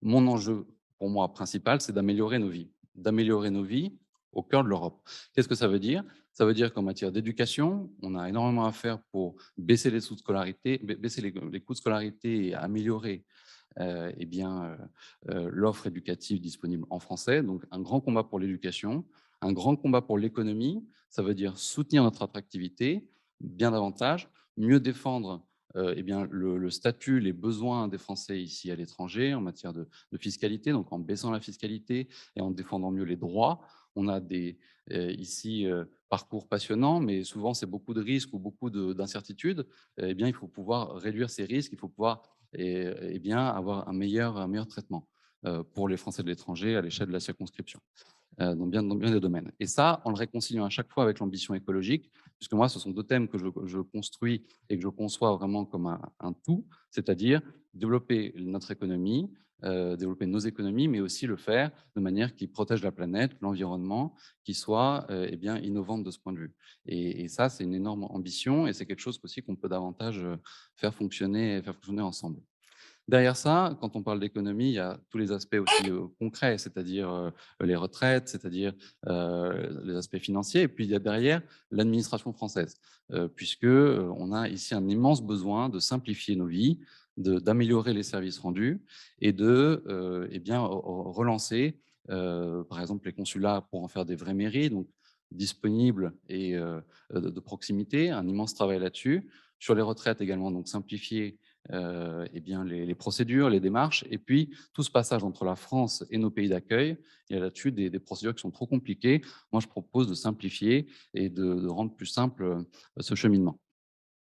mon enjeu, pour moi, principal, c'est d'améliorer nos vies au cœur de l'Europe. Qu'est-ce que ça veut dire? Ça veut dire qu'en matière d'éducation, on a énormément à faire pour baisser les sous de scolarité, baisser les coûts de scolarité et améliorer eh bien, l'offre éducative disponible en français. Donc, un grand combat pour l'éducation, un grand combat pour l'économie. Ça veut dire soutenir notre attractivité bien davantage, mieux défendre eh bien, le statut, les besoins des Français ici à l'étranger en matière de fiscalité, donc en baissant la fiscalité et en défendant mieux les droits. On a ici parcours passionnants, mais souvent c'est beaucoup de risques ou beaucoup d'incertitudes. Eh bien, il faut pouvoir réduire ces risques, il faut pouvoir et bien avoir un meilleur traitement pour les Français de l'étranger à l'échelle de la circonscription, dans bien des domaines. Et ça, en le réconciliant à chaque fois avec l'ambition écologique, puisque moi, ce sont deux thèmes que je construis et que je conçois vraiment comme un tout, c'est-à-dire développer notre économie, développer nos économies, mais aussi le faire de manière qui protège la planète, l'environnement, qui soit eh bien, innovante de ce point de vue. Et ça, c'est une énorme ambition et c'est quelque chose aussi qu'on peut davantage faire fonctionner ensemble. Derrière ça, quand on parle d'économie, il y a tous les aspects aussi concrets, c'est-à-dire les retraites, c'est-à-dire les aspects financiers. Et puis il y a derrière l'administration française, puisque on a ici un immense besoin de simplifier nos vies, d'améliorer les services rendus et de eh bien, relancer, par exemple, les consulats pour en faire des vraies mairies, donc disponibles et de proximité, un immense travail là-dessus. Sur les retraites également, donc simplifier eh bien, les procédures, les démarches, et puis tout ce passage entre la France et nos pays d'accueil. Il y a là-dessus des procédures qui sont trop compliquées. Moi, je propose de simplifier et de rendre plus simple ce cheminement.